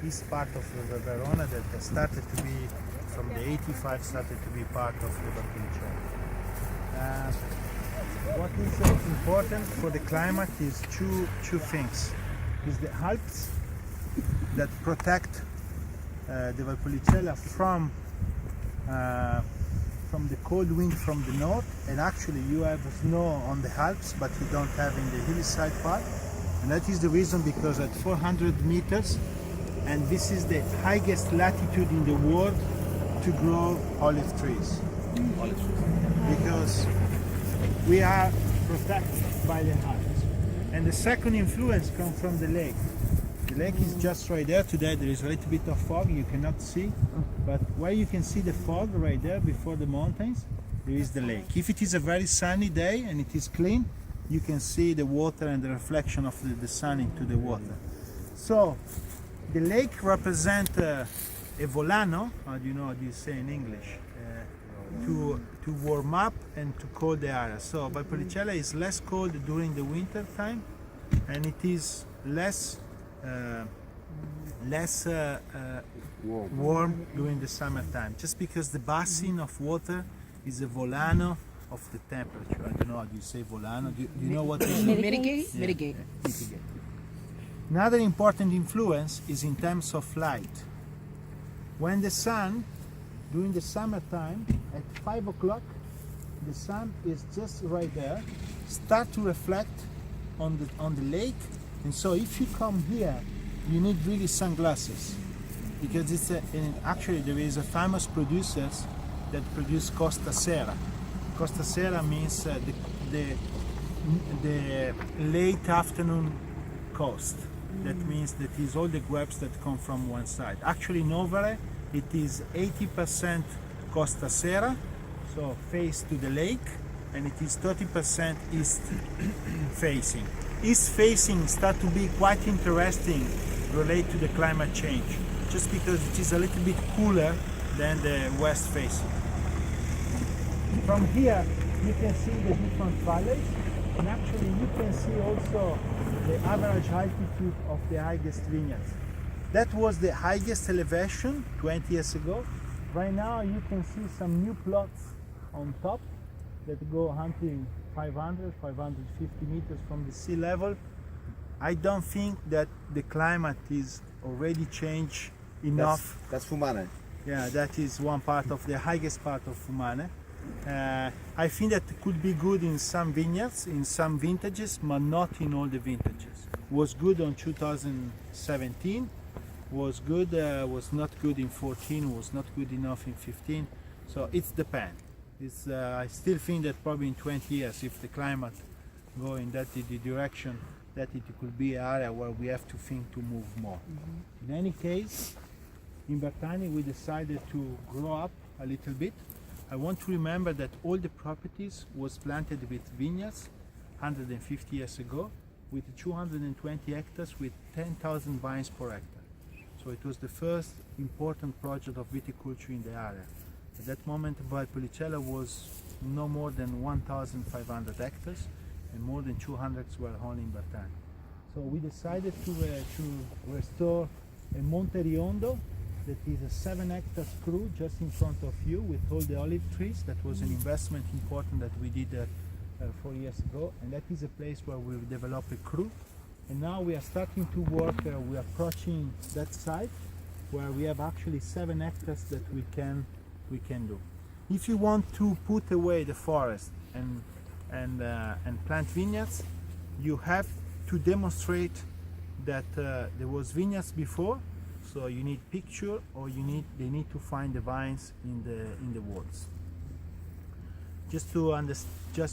east part of the Verona that started to be, from the 85, started to be part of the Valpolicella. What is important for the climate is two things. Is the Alps that protect the Valpolicella from the cold wind from the north, and actually you have snow on the Alps, but you don't have in the hillside part, and that is the reason because at 400 meters, and this is the highest latitude in the world to grow olive trees. Because we are protected by the Alps. And the second influence comes from the lake. The lake is just right there. Today there is a little bit of fog, you cannot see, but where you can see the fog right there before the mountains, there is the lake. If it is a very sunny day and it is clean, you can see the water and the reflection of the sun into the water. So the lake represents a volano, how do you say in English, to warm up and to cool the area. So Valpolicella is less cold during the winter time, and it is less warm during the summertime, just because the basin of water is a volano of the temperature. I don't know how you say volano. Do you know what it is? Mitigate? Yeah, Mitigate. mitigate. Another important influence is in terms of light. When the sun, during the summertime, at 5 o'clock, the sun is just right there, start to reflect on the lake, and so if you come here, you need really sunglasses, because it's actually there is a famous producers that produce Costa Sera. Costa Sera means the late afternoon coast. That means that is all the grapes that come from one side. Actually, Novare, it is 80% Costa Sera, so face to the lake, and it is 30% east facing. East facing start to be quite interesting related to the climate change, just because it is a little bit cooler than the west facing. From here, you can see the different valleys, and actually you can see also the average altitude of the highest vineyards. That was the highest elevation 20 years ago. Right now you can see some new plots on top that go hunting 500, 550 meters from the sea level. I don't think that the climate is already changed enough. That's Fumane. Yeah, that is one part of the highest part of Fumane. I think that it could be good in some vineyards, in some vintages, but not in all the vintages. Was good on 2017, was good, was not good in 14, was not good enough in 15. So it's depends. I still think that probably in 20 years, if the climate go in that direction, that it could be an area where we have to think to move more. In any case, in Bertani we decided to grow up a little bit. I want to remember that all the properties was planted with vineyards 150 years ago, with 220 hectares with 10,000 vines per hectare. So it was the first important project of viticulture in the area. At that moment, Valpolicella was no more than 1,500 hectares, and more than 200 were only in Bertani. So we decided to restore a Monte Riondo, that is a 7 hectare screw just in front of you with all the olive trees. That was an investment important that we did 4 years ago, and that is a place where we developed a crew. And now we are starting to work, we are approaching that site where we have actually 7 hectares that we can do. If you want to put away the forest and plant vineyards, you have to demonstrate that there was vineyards before. So you need picture, or they need to find the vines in the walls. Just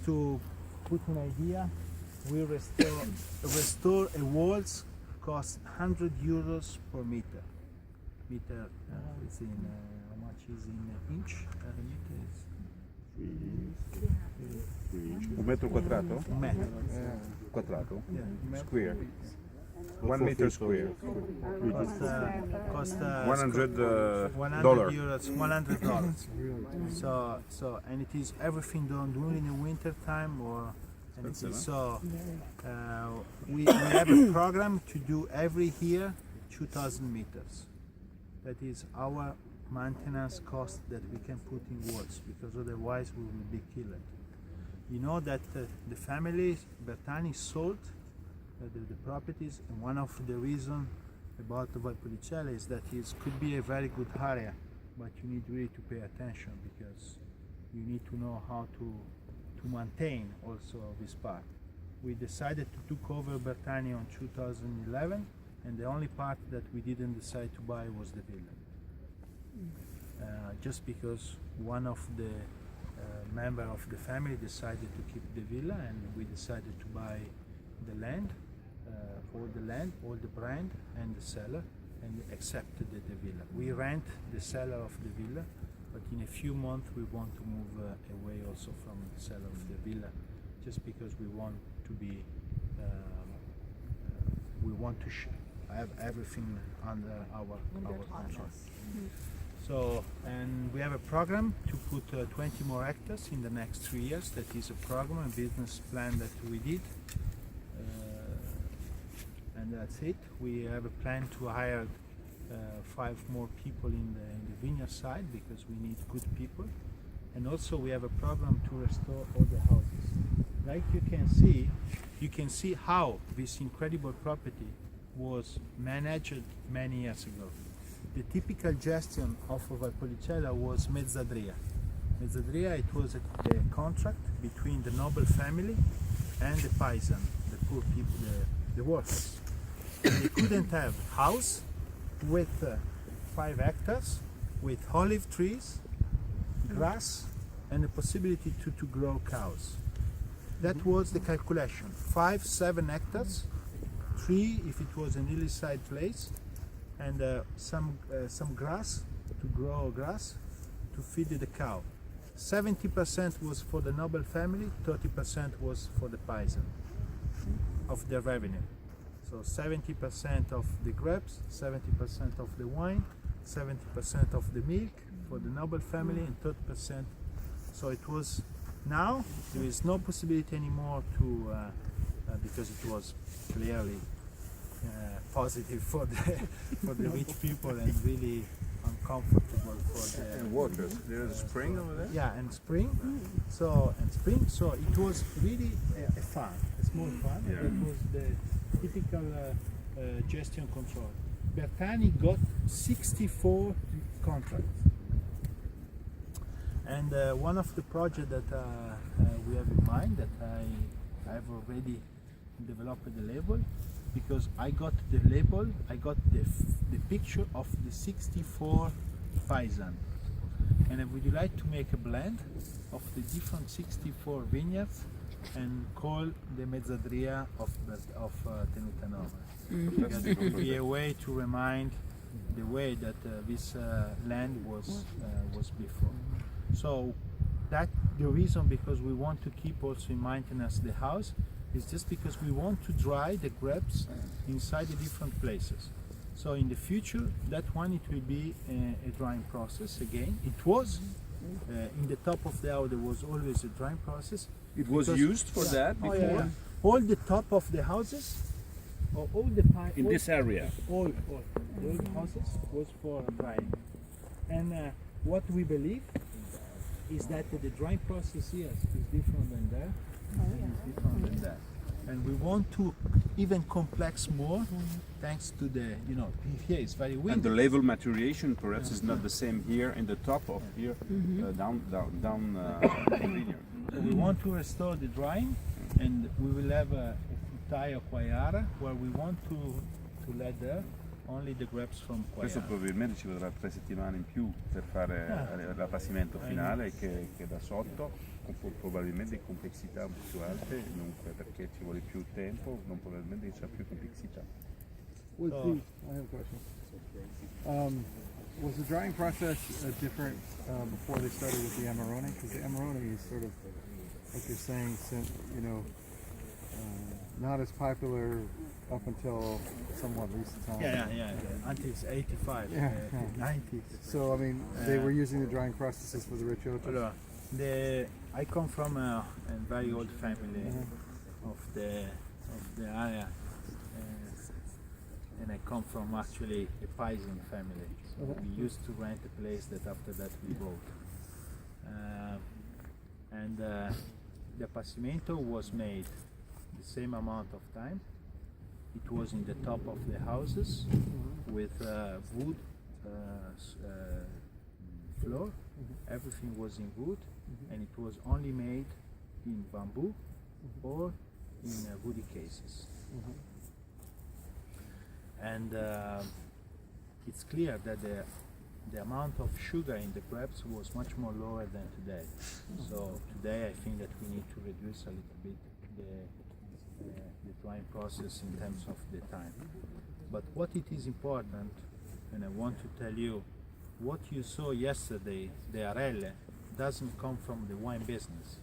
to put an idea, we restore a walls cost 100 euros per meter. It's in how much is in inch? A meter is 1 metro quadrato? meter. Quadrato? Yeah, Square. 1 meter square. Cost $100 euros, $100. So and it is everything done during the winter time, or and it is, so we have a program to do every year 2,000 meters. That is our maintenance cost that we can put in words, because otherwise we will be killed. You know that the family Bertani sold the properties, and one of the reasons about Valpolicella is that it could be a very good area, but you need really to pay attention, because you need to know how to maintain also this part. We decided to took over Bertani on 2011, and the only part that we didn't decide to buy was the villa. Just because one of the member of the family decided to keep the villa, and we decided to buy the land, all the brand and the seller, and accepted the villa. We rent the seller of the villa, but in a few months we want to move away also from the seller of the villa, just because we want to be, we want to have everything under our control. So, and we have a program to put 20 more hectares in the next 3 years. That is a program, a business plan that we did. And that's it. We have a plan to hire 5 more people in the vineyard side, because we need good people. And also we have a program to restore all the houses. Like you can see how this incredible property was managed many years ago. The typical gestion of Valpolicella was mezzadria. Mezzadria, it was a contract between the noble family and the paisan, the poor people, the workers. They couldn't have house with 5 hectares, with olive trees, grass, and the possibility to grow cows. That was the calculation. 5-7 hectares, 3 if it was an hillside place, and some grass, to grow grass to feed the cow. 70% was for the noble family, 30% was for the paisan of their revenue. So 70% of the grapes, 70% of the wine, 70% of the milk for the noble family, and 30%. So it was, now there is no possibility anymore to, because it was clearly positive for the rich people, and really uncomfortable for the And waters. There's a spring over there? yeah, and spring. So it was really a farm, a small farm. Yeah. It was the typical gestion control. Bertani got 64 contracts, and one of the projects that we have in mind, that I have already developed the label, because I got the label, I got the picture of the 64 paisan, and I would like to make a blend of the different 64 vineyards and call the mezzadria of Tenuta Novare. Because it would be a way to remind the way that this land was before. So that's the reason, because we want to keep also in maintenance the house, is just because we want to dry the grapes inside the different places. So in the future, that one, it will be a drying process again. It was in the top of the house, there was always a drying process. It was used for that before? Yeah. All the top of the houses, or all the In this area? all the houses was for drying. And what we believe is that the drying process here is different than there, and is different than that. And we want to even complex more, thanks to the, here it's very windy. And the level maturation perhaps is not the same here in the top of here, down the vineyard. So we want to restore the drying, and we will have a frutaia Quaiara, where we want to let there only the grapes from Questo Quaiara. probabilmente ci vorrà 3 settimane in più per fare l'appasimento finale, che da sotto con probabilmente complessità un po' più alte, dunque perché ci vuole più tempo, non probabilmente c'è più complessità. I have a question. Was the drying process different before they started with the Amarone? Because the Amarone is sort of, like you're saying, not as popular up until somewhat recent time. Yeah. Until it's 85, Yeah. 90s. So I mean, they were using the drying processes for the Ricciotti. Allora, I come from a very old family of the area, and I come from actually a Paisan family. So we used to rent a place that after that we bought. The appassimento was made the same amount of time. It was in the top of the houses with wood floor. Everything was in wood, and it was only made in bamboo or in woody cases. And it's clear that the amount of sugar in the grapes was much more lower than today. So today I think that we need to reduce a little bit the drying process in terms of the time. But what it is important, and I want to tell you, what you saw yesterday, the arelle, doesn't come from the wine business.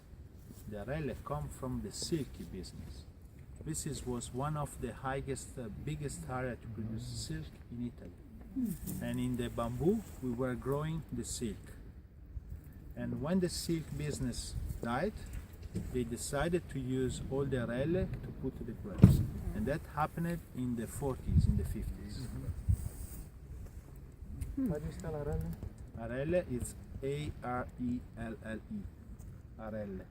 The arelle come from the silky business. This was one of the biggest area to produce silk in Italy. And in the bamboo, we were growing the silk. And when the silk business died, they decided to use all the arelle to put the grapes. And that happened in the 40s, in the 50s. How do you spell arelle? Arelle is A-R-E-L-L-E. Arelle.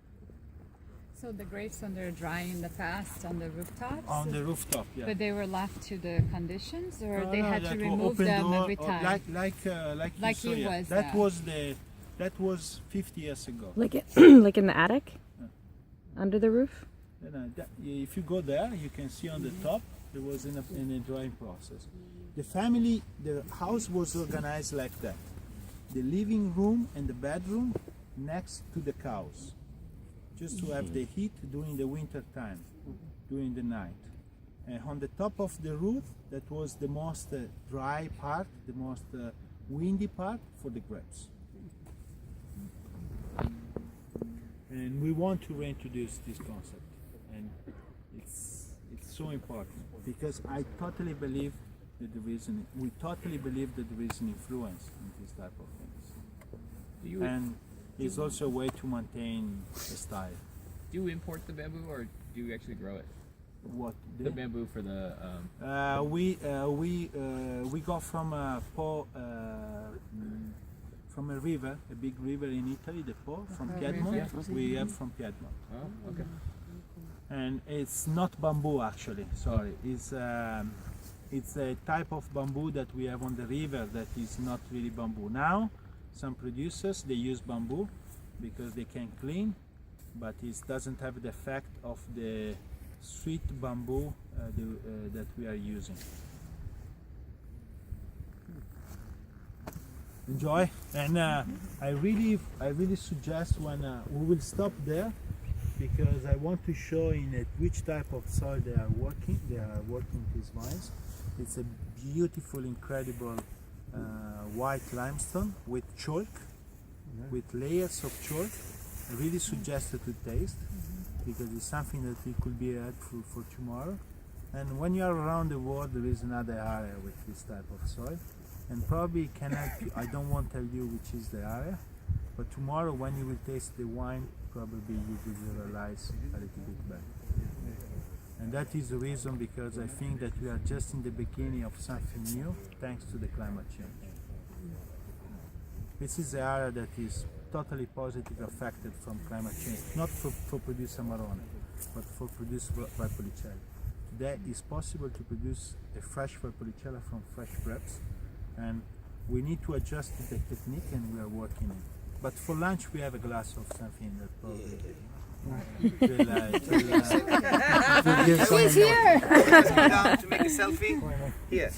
So the grapes when they're drying in the past on the rooftops? On the rooftop, yeah. But they were left to the conditions, or they had to that remove open them door, every or time? like you saw, it yeah. was, That was 50 years ago. Like like in the attic, under the roof. If you go there, you can see on the top there was in a drying process. The house was organized like that. The living room and the bedroom next to the cows, just to have the heat during the winter time, during the night. And on the top of the roof, that was the most dry part, the most windy part for the grapes. And we want to reintroduce this concept, and it's so important because I totally believe that we totally believe that there is an influence in this type of things. And it's also a way to maintain a style. Do you import the bamboo, or do you actually grow it? What The bamboo for the. we got from from a river, a big river in Italy, the Po, from Piedmont. Yeah. We have from Piedmont. Oh, okay. And it's not bamboo actually, sorry. It's a type of bamboo that we have on the river that is not really bamboo. Now, some producers, they use bamboo because they can clean, but it doesn't have the effect of the sweet bamboo that we are using. Enjoy, and I really suggest when we will stop there, because I want to show in which type of soil they are working. They are working these vines. It's a beautiful, incredible white limestone with chalk, with layers of chalk. I really suggest it to taste because it's something that it could be helpful for tomorrow. And when you are around the world, there is another area with this type of soil, and probably can help you. I don't want to tell you which is the area, but tomorrow when you will taste the wine, probably you will realize a little bit better. And that is the reason, because I think that we are just in the beginning of something new thanks to the climate change. This is the area that is totally positively affected from climate change, not for produce Amarone, but for produce Valpolicella. Today it's possible to produce a fresh Valpolicella from fresh grapes, and we need to adjust the technique, and we are working on it. But for lunch we have a glass of something that probably will give some He's here! Down to make a selfie. Here.